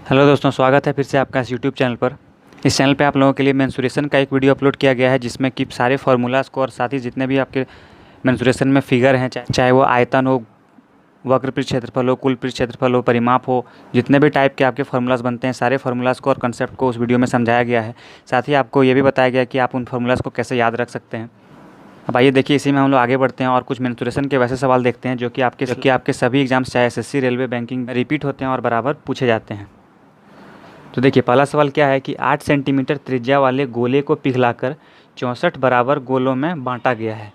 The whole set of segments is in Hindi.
हेलो दोस्तों, स्वागत है फिर से आपका इस यूट्यूब चैनल पर। इस चैनल पे आप लोगों के लिए मेंसुरेशन का एक वीडियो अपलोड किया गया है, जिसमें कि सारे फार्मूलाज़ को और साथ ही जितने भी आपके मेंसुरेशन में फिगर हैं, चाहे वो आयतन हो, वक्र पृष्ठ क्षेत्रफल हो, कुल पृष्ठ क्षेत्रफल हो, परिमाप हो, जितने भी टाइप के आपके फार्मूलाज़ बनते हैं, सारे फार्मूलाज़ को और कंसेप्ट को उस वीडियो में समझाया गया है। साथ ही आपको ये भी बताया गया है कि आप उन फार्मूलाज़ को कैसे याद रख सकते हैं। अब आइए देखिए, इसी में हम लोग आगे बढ़ते हैं और कुछ मेंसुरेशन के वैसे सवाल देखते हैं जो कि आपके सभी एग्जाम्स, चाहे एसएससी, रेलवे, बैंकिंग में रिपीट होते हैं और बराबर पूछे जाते हैं। तो देखिए, पहला सवाल क्या है कि 8 सेंटीमीटर त्रिज्या वाले गोले को पिघलाकर 64 बराबर गोलों में बांटा गया है।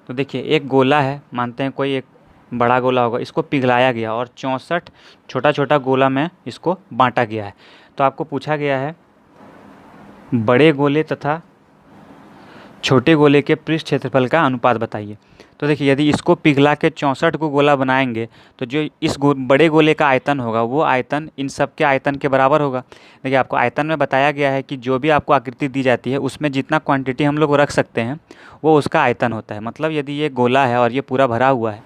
तो देखिए, एक गोला है, मानते हैं कोई एक बड़ा गोला होगा, इसको पिघलाया गया और 64 छोटा छोटा गोला में इसको बांटा गया है। तो आपको पूछा गया है बड़े गोले तथा छोटे गोले के पृष्ठ क्षेत्रफल का अनुपात बताइए। तो देखिए, यदि इसको पिघला के 64 को गोला बनाएंगे तो जो इस बड़े गोले का आयतन होगा वो आयतन इन सब के आयतन के बराबर होगा। देखिए, आपको आयतन में बताया गया है कि जो भी आपको आकृति दी जाती है उसमें जितना क्वांटिटी हम लोग रख सकते हैं वो उसका आयतन होता है। मतलब यदि ये गोला है और ये पूरा भरा हुआ है,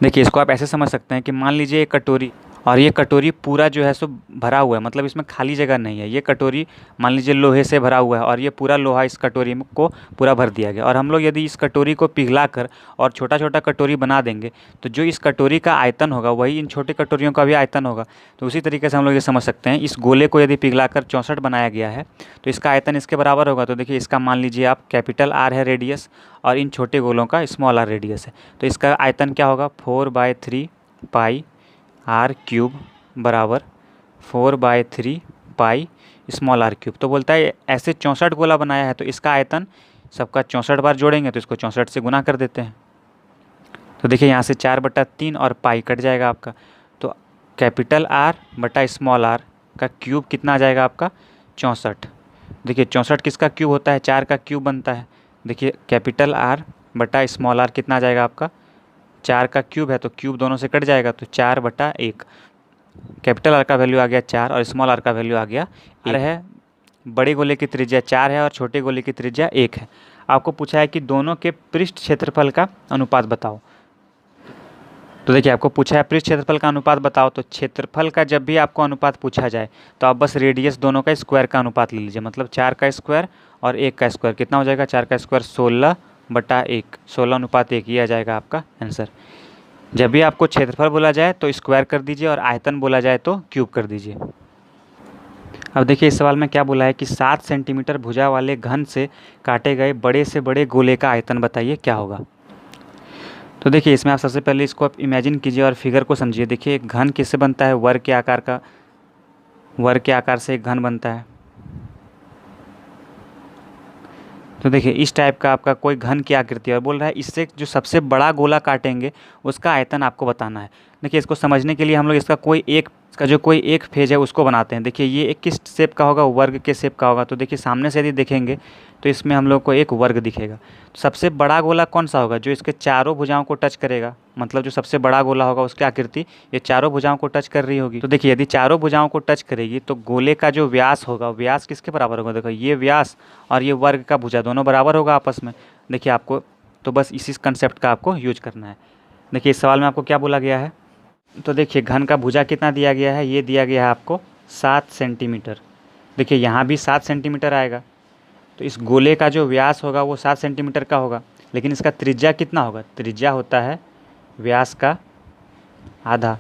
देखिए इसको आप ऐसे समझ सकते हैं कि मान लीजिए एक कटोरी, और ये कटोरी पूरा जो है सो भरा हुआ है, मतलब इसमें खाली जगह नहीं है। ये कटोरी मान लीजिए लोहे से भरा हुआ है और ये पूरा लोहा इस कटोरी को पूरा भर दिया गया। और हम लोग यदि इस कटोरी को पिघला कर और छोटा छोटा कटोरी बना देंगे तो जो इस कटोरी का आयतन होगा वही इन छोटे कटोरियों का भी आयतन होगा। तो उसी तरीके से हम लोग ये समझ सकते हैं, इस गोले को यदि पिघला कर 64 बनाया गया है तो इसका आयतन इसके बराबर होगा। तो देखिए, इसका मान लीजिए आप कैपिटल आर है रेडियस और इन छोटे गोलों का स्मॉल आर रेडियस है। तो इसका आयतन क्या होगा, 4/3 पाई आर क्यूब बराबर 4/3 पाई स्मॉल आर क्यूब। तो बोलता है ऐसे 64 गोला बनाया है तो इसका आयतन सबका 64 बार जोड़ेंगे तो इसको 64 से गुना कर देते हैं। तो देखिए, यहाँ से 4/3 और पाई कट जाएगा आपका, तो कैपिटल आर बटा स्मॉल आर का क्यूब कितना आ जाएगा आपका, 64। देखिए 64 किसका क्यूब होता है, 4 का क्यूब बनता है। देखिए, कैपिटल आर बटा स्मॉल आर कितना आ जाएगा आपका, 4 का क्यूब है तो क्यूब दोनों से कट जाएगा, तो 4/1। कैपिटल आर का वैल्यू आ गया 4 और स्मॉल आर का वैल्यू आ गया 1 है। बड़े गोले की त्रिज्या 4 है और छोटे गोले की त्रिज्या 1 है। आपको पूछा है कि दोनों के पृष्ठ क्षेत्रफल का अनुपात बताओ। तो देखिए, आपको पूछा है पृष्ठ क्षेत्रफल का अनुपात बताओ, तो क्षेत्रफल का जब भी आपको अनुपात पूछा जाए तो आप बस रेडियस दोनों का स्क्वायर का अनुपात ले लीजिए। मतलब 4 का स्क्वायर और 1 का स्क्वायर कितना हो जाएगा, 4 का स्क्वायर 16/1, 16:1 ये आ जाएगा आपका आंसर। जब भी आपको क्षेत्रफल बोला जाए तो स्क्वायर कर दीजिए और आयतन बोला जाए तो क्यूब कर दीजिए। अब देखिए, इस सवाल में क्या बोला है कि 7 सेंटीमीटर भुजा वाले घन से काटे गए बड़े से बड़े गोले का आयतन बताइए क्या होगा। तो देखिए, इसमें आप सबसे पहले इसको आप इमेजिन कीजिए और फिगर को समझिए। देखिए, एक घन किससे बनता है, वर्ग के आकार का, वर्ग के आकार से एक घन बनता है। तो देखिए, इस टाइप का आपका कोई घन की आकृति है और बोल रहा है इससे जो सबसे बड़ा गोला काटेंगे उसका आयतन आपको बताना है। देखिए, इसको समझने के लिए हम लोग इसका जो कोई एक फेज है उसको बनाते हैं। देखिए, ये एक किस शेप का होगा, वर्ग के शेप का होगा। तो देखिए, सामने से यदि देखेंगे तो इसमें हम लोग को एक वर्ग दिखेगा। तो सबसे बड़ा गोला कौन सा होगा, जो इसके चारों भुजाओं को टच करेगा। मतलब जो सबसे बड़ा गोला होगा उसकी आकृति ये चारों भुजाओं को टच कर रही होगी। तो देखिए, यदि चारों भुजाओं को टच करेगी तो गोले का जो व्यास होगा, व्यास किसके बराबर होगा, देखो ये व्यास और ये वर्ग का भुजा दोनों बराबर होगा आपस में। देखिए, आपको तो बस इसी कंसेप्ट का आपको यूज करना है। देखिए, इस सवाल में आपको क्या बोला गया है, तो देखिए घन का भुजा कितना दिया गया है, ये दिया गया है आपको 7 सेंटीमीटर। देखिए, यहाँ भी 7 सेंटीमीटर आएगा, तो इस गोले का जो व्यास होगा वो 7 सेंटीमीटर का होगा। लेकिन इसका त्रिज्या कितना होगा, त्रिज्या होता है व्यास का आधा,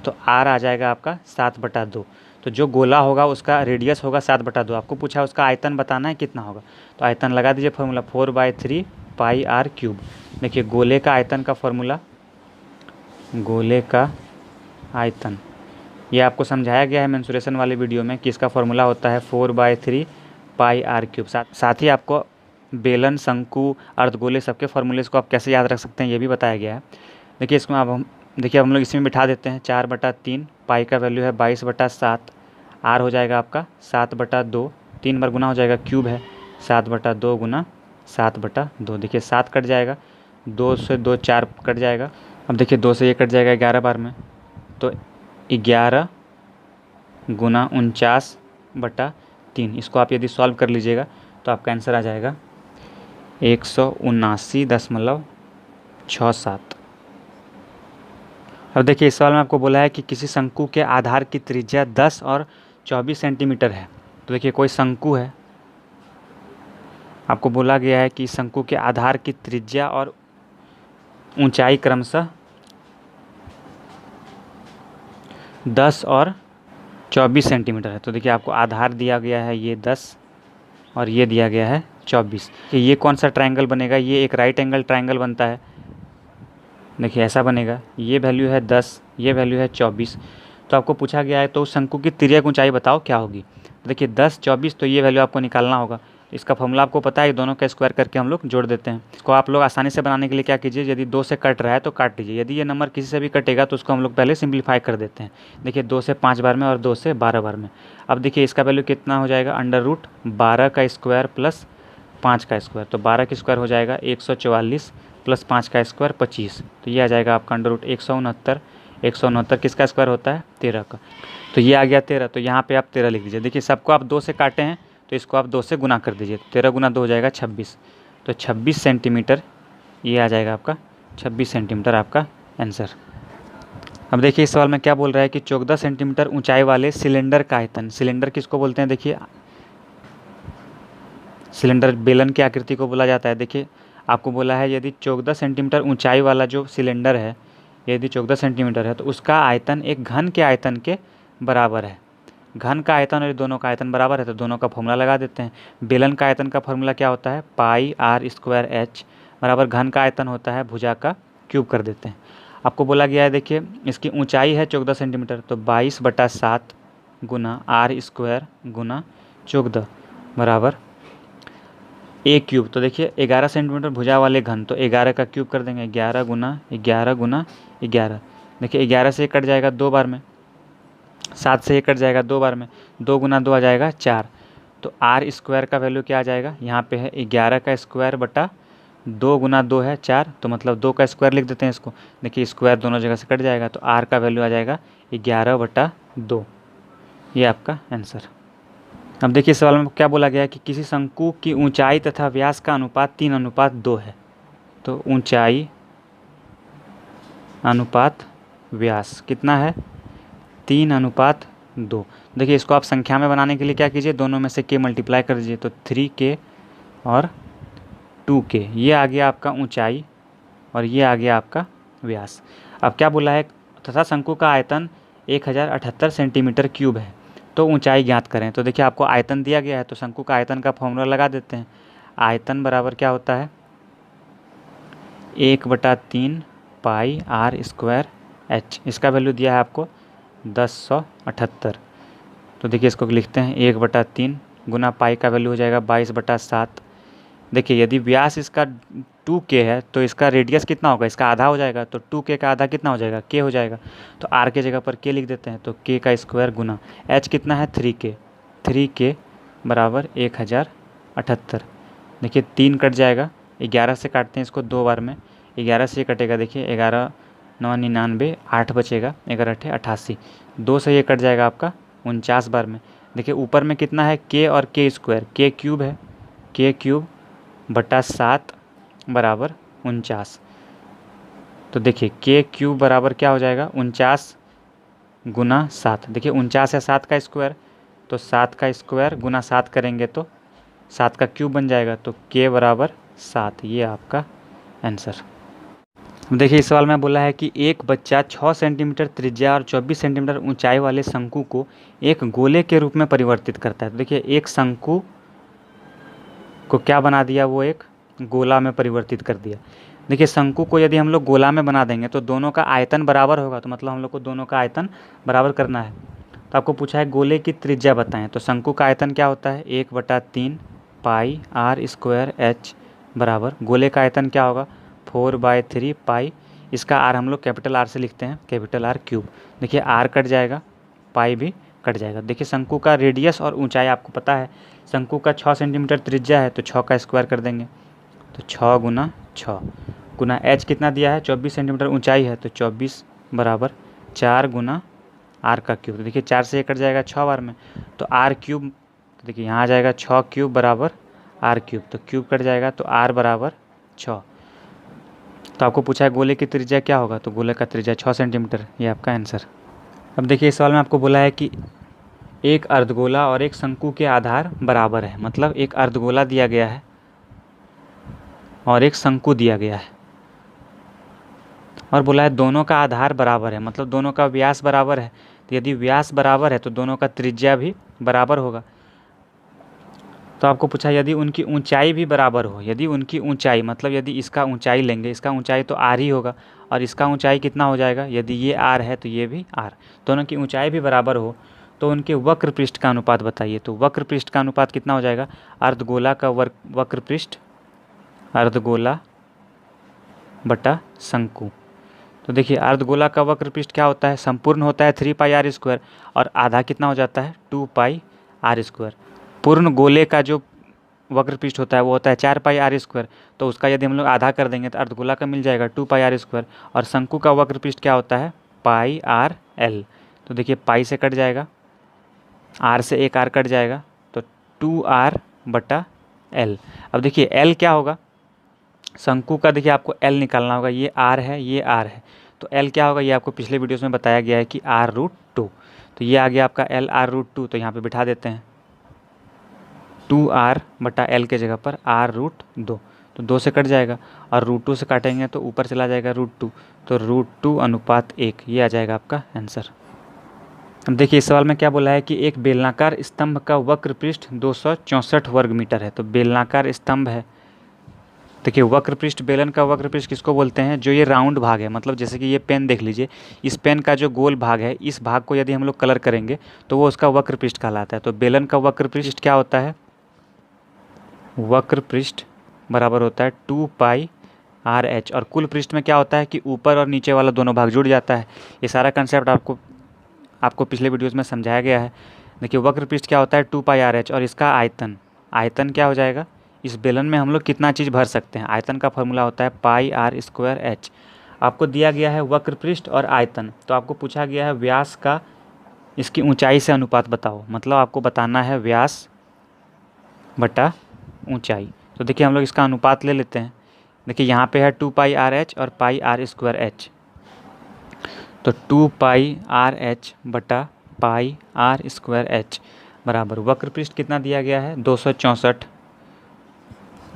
तो आर आ जाएगा आपका 7/2। तो जो गोला होगा उसका रेडियस होगा 7/2। आपको पूछा उसका आयतन बताना है कितना होगा, तो आयतन लगा दीजिए फॉर्मूला 4/3 पाई आर क्यूब। देखिए, गोले का आयतन का फॉर्मूला, गोले का आयतन ये आपको समझाया गया है मेंसुरेशन वाले वीडियो में कि इसका फॉर्मूला होता है 4/3 पाई आर क्यूब। साथ ही आपको बेलन, शंकु, अर्धगोले सबके फॉर्मूलेस को आप कैसे याद रख सकते हैं ये भी बताया गया है। देखिए, इसको हम लोग इसमें बिठा देते हैं। 4/3 पाई का वैल्यू है 22/7, आर हो जाएगा आपका 7/2, 3 बार गुना हो जाएगा, क्यूब है 7/2 गुना 7/2। देखिए 7 कट जाएगा, 2 से 2 4 कट जाएगा। अब देखिए 2 से ये कट जाएगा 11 बार में, तो 11 गुना 49/3। इसको आप यदि सॉल्व कर लीजिएगा तो आपका आंसर आ जाएगा 179.67। अब देखिए, इस सवाल में आपको बोला है कि किसी शंकु के आधार की त्रिज्या 10 और 24 सेंटीमीटर है। तो देखिए कोई शंकु है, आपको बोला गया है कि शंकु के आधार की त्रिज्या और ऊंचाई क्रमशः 10 और 24 सेंटीमीटर है। तो देखिए आपको आधार दिया गया है ये 10 और ये दिया गया है 24। कि ये कौन सा ट्रायंगल बनेगा, ये एक राइट एंगल ट्रायंगल बनता है। देखिए ऐसा बनेगा, ये वैल्यू है 10, ये वैल्यू है 24। तो आपको पूछा गया है तो उस शंकु की तिर्यक ऊंचाई बताओ क्या होगी। तो देखिए 10 24, तो ये वैल्यू आपको निकालना होगा। इसका फॉर्मूला आपको पता है, दोनों का स्क्वायर करके हम लोग जोड़ देते हैं। इसको आप लोग आसानी से बनाने के लिए क्या कीजिए, यदि 2 से कट रहा है तो काट लीजिए, यदि ये नंबर किसी से भी कटेगा तो उसको हम लोग पहले सिंप्लीफाई कर देते हैं। देखिए 2 से 5 बार में और 2 से 12 बार में। अब देखिए इसका वैल्यू कितना हो जाएगा, √12 का स्क्वायर प्लस 5 का स्क्वायर। तो 12 का स्क्वायर हो जाएगा 144 प्लस 5 का स्क्वायर 25। तो ये आ जाएगा आपका √169। 169 किसका स्क्वायर होता है, 13 का। तो ये आ गया 13, तो यहाँ पे आप 13 लिख दीजिए। देखिए सबको आप 2 से काटे हैं तो इसको आप 2 से गुना कर दीजिए। 13 गुना 2 हो जाएगा 26। तो 26 सेंटीमीटर ये आ जाएगा आपका, 26 सेंटीमीटर आपका आंसर। अब देखिए इस सवाल में क्या बोल रहा है कि 14 सेंटीमीटर ऊंचाई वाले सिलेंडर का आयतन, सिलेंडर किसको बोलते हैं, देखिए सिलेंडर बेलन की आकृति को बोला जाता है। देखिए आपको बोला है यदि 14 सेंटीमीटर ऊंचाई वाला जो सिलेंडर है, यदि 14 सेंटीमीटर है तो उसका आयतन एक घन के आयतन के बराबर है। घन का आयतन और दोनों का आयतन बराबर है तो दोनों का फॉर्मूला लगा देते हैं। बेलन का आयतन का फॉर्मूला क्या होता है, πr² बराबर घन का आयतन होता है भुजा का क्यूब कर देते हैं। आपको बोला गया है देखिए इसकी ऊंचाई है 14 सेंटीमीटर, तो 22/7 गुना r² गुना 14 बराबर a³ तो देखिए 11 सेंटीमीटर भुजा वाले घन, तो 11 का क्यूब कर देंगे, 11 गुना 11 गुना 11। देखिए 11 से कट जाएगा 2 बार में, 7 से कट जाएगा 2 बार में, 2 गुना 2 आ जाएगा 4। तो r² का वैल्यू क्या आ जाएगा, यहाँ पे है 11 का स्क्वायर बटा 2 गुना 2 है 4, तो मतलब 2 का स्क्वायर लिख देते हैं इसको। देखिए स्क्वायर दोनों जगह से कट जाएगा तो r का वैल्यू आ जाएगा 11/2। ये आपका आंसर। अब देखिए सवाल में क्या बोला गया है कि किसी शंकु की ऊंचाई तथा व्यास का अनुपात 3:2 है। तो ऊंचाई अनुपात व्यास कितना है, 3:2। देखिए इसको आप संख्या में बनाने के लिए क्या कीजिए, दोनों में से k मल्टीप्लाई कर दीजिए, तो 3k और 2k। ये आ गया आपका ऊंचाई और ये आ गया आपका व्यास। अब क्या बोला है, तथा शंकु का आयतन 1078 सेंटीमीटर क्यूब है, तो ऊंचाई ज्ञात करें। तो देखिए आपको आयतन दिया गया है तो शंकु का आयतन का फॉर्मूला लगा देते हैं। आयतन बराबर क्या होता है, 1/3 πr² h। इसका वैल्यू दिया है आपको 1078। तो देखिए इसको लिखते हैं 1/3 गुना पाई का वैल्यू हो जाएगा 22/7। देखिए यदि व्यास इसका 2k है तो इसका रेडियस कितना होगा, इसका आधा हो जाएगा, तो 2k का आधा कितना हो जाएगा, k हो जाएगा। तो r के जगह पर k लिख देते हैं, तो k का स्क्वायर गुना h कितना है 3k, 3k बराबर 1078। देखिए 3 कट जाएगा, 11 से काटते हैं इसको 2 बार में, 11 से ये कटेगा, देखिए 11 9 99, 8 बचेगा, 11 8 88। 2 से ये कट जाएगा आपका 49 बार में। देखिए ऊपर में कितना है k और k² k³ है, k³/7 बराबर 49। तो देखिए k³ बराबर क्या हो जाएगा, 49 गुना 7। देखिए 49 है 7 का स्क्वायर, तो 7 का स्क्वायर गुना 7 करेंगे तो 7 का क्यूब बन जाएगा, तो k बराबर 7। ये आपका आंसर। देखिए इस सवाल में बोला है कि एक बच्चा 6 सेंटीमीटर त्रिज्या और 24 सेंटीमीटर ऊंचाई वाले शंकु को एक गोले के रूप में परिवर्तित करता है। तो देखिए एक शंकु को क्या बना दिया, वो एक गोला में परिवर्तित कर दिया। देखिए शंकु को यदि हम लोग गोला में बना देंगे तो दोनों का आयतन बराबर होगा, तो मतलब हम लोग को दोनों का आयतन बराबर करना है। तो आपको पूछा है गोले की त्रिज्या बताएं, तो शंकु का आयतन क्या होता है, 1/3 πr² h बराबर गोले का आयतन क्या होगा, 4/3 पाई, इसका r हम लोग कैपिटल R से लिखते हैं, कैपिटल R³। देखिए r कट जाएगा, पाई भी कट जाएगा। देखिए शंकु का रेडियस और ऊंचाई आपको पता है, शंकु का 6 सेंटीमीटर त्रिज्या है तो 6 का स्क्वायर कर देंगे, तो 6 गुना 6 गुना h कितना दिया है, 24 सेंटीमीटर ऊंचाई है, तो 24 बराबर 4 गुना r³। तो देखिए 4 से कट जाएगा 6 बार में, तो r³, तो देखिए यहाँ आ जाएगा 6³ बराबर r³, तो क्यूब कट जाएगा, तो r बराबर 6। तो आपको पूछा है गोले की त्रिज्या क्या होगा, तो गोले का त्रिज्या 6 सेंटीमीटर। ये आपका आंसर। अब देखिए इस सवाल में आपको बोला है कि एक अर्धगोला और एक शंकु के आधार बराबर है। मतलब एक अर्धगोला दिया गया है और एक शंकु दिया गया है और बोला है दोनों का आधार बराबर है, मतलब दोनों का व्यास बराबर है। तो यदि व्यास बराबर है तो दोनों का त्रिज्या भी बराबर होगा। तो आपको पूछा यदि उनकी ऊंचाई भी बराबर हो, यदि उनकी ऊंचाई मतलब यदि इसका ऊंचाई लेंगे, इसका ऊंचाई तो आर ही होगा और इसका ऊंचाई कितना हो जाएगा, यदि ये आर है तो ये भी आर, दोनों की ऊंचाई भी बराबर हो तो उनके वक्र पृष्ठ का अनुपात बताइए। तो वक्र पृष्ठ का अनुपात कितना हो जाएगा, अर्धगोला का वक्र पृष्ठ, अर्धगोला बटा शंकु। तो देखिए अर्धगोला का वक्र पृष्ठ क्या होता है, संपूर्ण होता है 3πr² और आधा कितना हो जाता है 2πr²। पूर्ण गोले का जो वक्र पृष्ठ होता है वो होता है 4πr²। तो उसका यदि हम लोग आधा कर देंगे तो अर्धगोला का मिल जाएगा 2πr²। और शंकु का वक्र पृष्ठ क्या होता है πrl। तो देखिए पाई से कट जाएगा, r से एक r कट जाएगा तो 2r/l। अब देखिए l क्या होगा, शंकु का देखिए आपको l निकालना होगा, ये r है ये r है, तो l क्या होगा ये आपको पिछले वीडियोस में बताया गया है कि r√2। तो ये आ गया आपका l r√2। तो यहाँ पे बिठा देते हैं 2r/l के जगह पर r√2। तो 2 से कट जाएगा और √2 से काटेंगे तो ऊपर चला जाएगा √2, तो √2:1, ये आ जाएगा आपका आंसर। अब देखिए इस सवाल में क्या बोला है कि एक बेलनाकार स्तंभ का वक्र पृष्ठ 264 वर्ग मीटर है। तो बेलनाकार स्तंभ है, देखिए वक्र पृष्ठ, बेलन का वक्र पृष्ठ किसको बोलते हैं, जो ये राउंड भाग है, मतलब जैसे कि ये पेन देख लीजिए, इस पेन का जो गोल भाग है इस भाग को यदि हम लोग कलर करेंगे तो वो उसका वक्र पृष्ठ कहलाता है। तो बेलन का वक्र पृष्ठ क्या होता है, वक्र पृष्ठ बराबर होता है 2πrh। और कुल पृष्ठ में क्या होता है कि ऊपर और नीचे वाला दोनों भाग जुड़ जाता है। ये सारा कंसेप्ट आपको पिछले वीडियोस में समझाया गया है। देखिए वक्र पृष्ठ क्या होता है 2πrh और इसका आयतन क्या हो जाएगा, इस बेलन में हम लोग कितना चीज़ भर सकते हैं, आयतन का फॉर्मूला होता है πr²h। आपको दिया गया है वक्र पृष्ठ और आयतन, तो आपको पूछा गया है व्यास का इसकी ऊंचाई से अनुपात बताओ। मतलब आपको बताना है व्यास बटा ऊंचाई। तो देखिए हम लोग इसका अनुपात ले लेते हैं। देखिए यहाँ पे है 2πrh और πr²h, तो 2πrh बटा πr² बराबर वक्र पृष्ठ कितना दिया गया है 264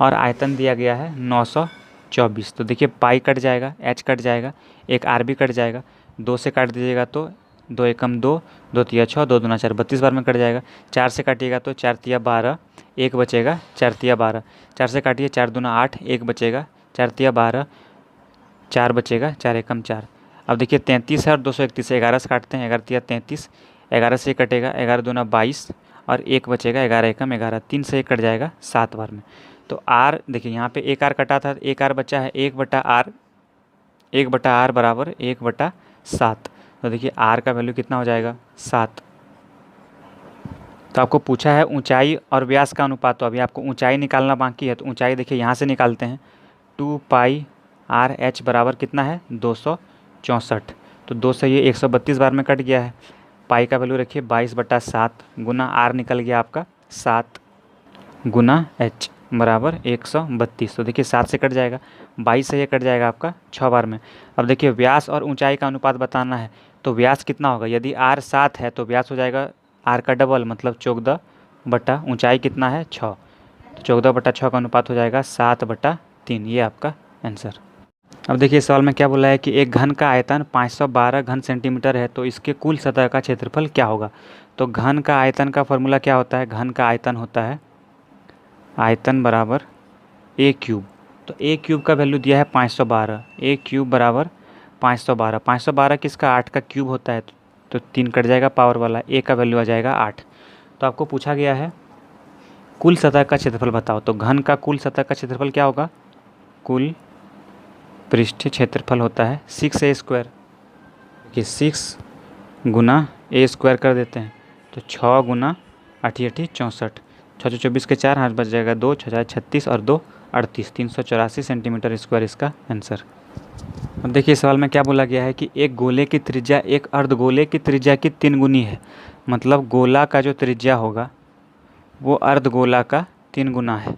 और आयतन दिया गया है 924। तो देखिए पाई कट जाएगा, h कट जाएगा, एक r भी कट जाएगा, 2 से काट दीजिएगा तो 2 एकम 2, 2 तिया 6, 2 दूना 4, 32 बार में कट जाएगा। 4 से काटिएगा तो 4 तिया 12, एक बचेगा 4 तिया 12, 4 से काटिए 4 दूना 8, एक बचेगा 4 तिया 12, 4 बचेगा 4 एकम 4। अब देखिए 33 है और 231 से 11 से काटते हैं, 11 तिया 33, 11 से कटेगा 11 दूना 22 और एक बचेगा 11 एकम 11, 3 से 1 कट जाएगा 7 बार में। तो r देखिए यहाँ पे एक r कटा था, एक r बचा है, 1/r बराबर 1/7। तो देखिए r का वैल्यू कितना हो जाएगा 7। तो आपको पूछा है ऊंचाई और व्यास का अनुपात, तो अभी आपको ऊंचाई निकालना बाकी है। तो ऊंचाई देखिए यहाँ से निकालते हैं, 2πrh बराबर कितना है 264। तो 2 से ये 132 बार में कट गया है। पाई का वैल्यू रखिए 22/7 गुना r निकल गया आपका 7 गुना h बराबर 132। तो देखिए 7 से कट जाएगा, 22 से ये कट जाएगा आपका 6 बार में। अब देखिए व्यास और ऊंचाई का अनुपात बताना है, तो व्यास कितना होगा, यदि r 7 है तो व्यास हो जाएगा r का डबल, मतलब 14 बटा ऊंचाई कितना है 6, तो 14/6 का अनुपात हो जाएगा 7/3। ये आपका आंसर। अब देखिए सवाल में क्या बोला है कि एक घन का आयतन 512 घन सेंटीमीटर है, तो इसके कुल सतह का क्षेत्रफल क्या होगा। तो घन का आयतन का फॉर्मूला क्या होता है, घन का आयतन होता है आयतन बराबर a³। तो a³ का वैल्यू दिया है 512, a³ बराबर 512, 512 किसका 8 का क्यूब होता है, तो 3 कट जाएगा पावर वाला, a का वैल्यू आ जाएगा 8। तो आपको पूछा गया है कुल सतह का क्षेत्रफल बताओ। तो घन का कुल सतह का क्षेत्रफल क्या होगा, कुल पृष्ठ क्षेत्रफल होता है 6a²। कि 6 गुना a² कर देते हैं, तो 6 गुना 8 8 64, 6 24 के 4 हाथ बच जाएगा 2, 6 36 और 2 38, 384 सेंटीमीटर स्क्वायर इसका आंसर। अब देखिए सवाल में क्या बोला गया है कि एक गोले की त्रिज्या एक अर्धगोले की त्रिज्या की 3 गुनी है। मतलब गोला का जो त्रिज्या होगा वो अर्धगोला का 3 गुना है।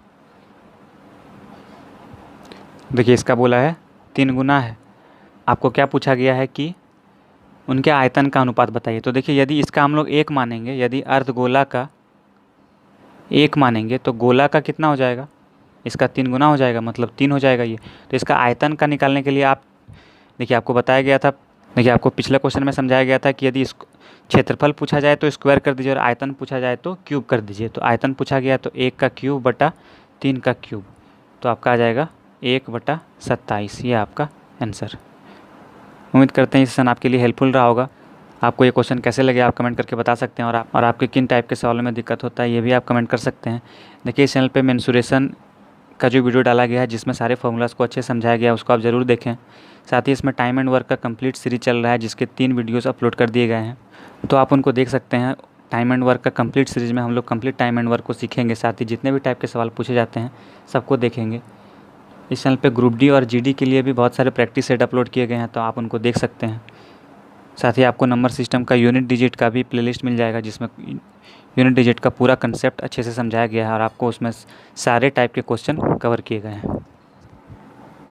देखिए इसका बोला है 3 गुना है। आपको क्या पूछा गया है कि उनके आयतन का अनुपात बताइए। तो देखिए यदि इसका हम लोग 1 मानेंगे, यदि अर्धगोला का 1 मानेंगे तो गोला का कितना हो जाएगा, इसका 3 गुना हो जाएगा, मतलब 3 हो जाएगा ये। तो इसका आयतन का निकालने के लिए आप देखिए, आपको बताया गया था, देखिए आपको पिछले क्वेश्चन में समझाया गया था कि यदि इस क्षेत्रफल पूछा जाए तो स्क्वायर कर दीजिए और आयतन पूछा जाए तो क्यूब कर दीजिए। तो आयतन पूछा गया तो 1 का क्यूब बटा 3 का क्यूब, तो आपका आ जाएगा 1/27। ये आपका आंसर। उम्मीद करते हैं ये सेशन आपके लिए हेल्पफुल रहा होगा। आपको ये क्वेश्चन कैसे लगे आप कमेंट करके बता सकते हैं, और आपके किन टाइप के सवालों में दिक्कत होता है ये भी आप कमेंट कर सकते हैं। देखिए इस चैनल पे मेंसुरेशन का जो वीडियो डाला गया है जिसमें सारे फॉर्मूलाज़ को अच्छे से समझाया गया है, उसको आप ज़रूर देखें। साथ ही इसमें टाइम एंड वर्क का कंप्लीट सीरीज चल रहा है जिसके 3 वीडियोस अपलोड कर दिए गए हैं, तो आप उनको देख सकते हैं। टाइम एंड वर्क का कंप्लीट सीरीज में हम लोग कंप्लीट टाइम एंड वर्क को सीखेंगे, साथ ही जितने भी टाइप के सवाल पूछे जाते हैं सबको देखेंगे। इस चैनल पे ग्रुप डी और जीडी के लिए भी बहुत सारे प्रैक्टिस सेट अपलोड किए गए हैं, तो आप उनको देख सकते हैं। साथ ही आपको नंबर सिस्टम का यूनिट डिजिट का भी प्लेलिस्ट मिल जाएगा जिसमें यूनिट डिजिट का पूरा कंसेप्ट अच्छे से समझाया गया है और आपको उसमें सारे टाइप के क्वेश्चन कवर किए गए हैं।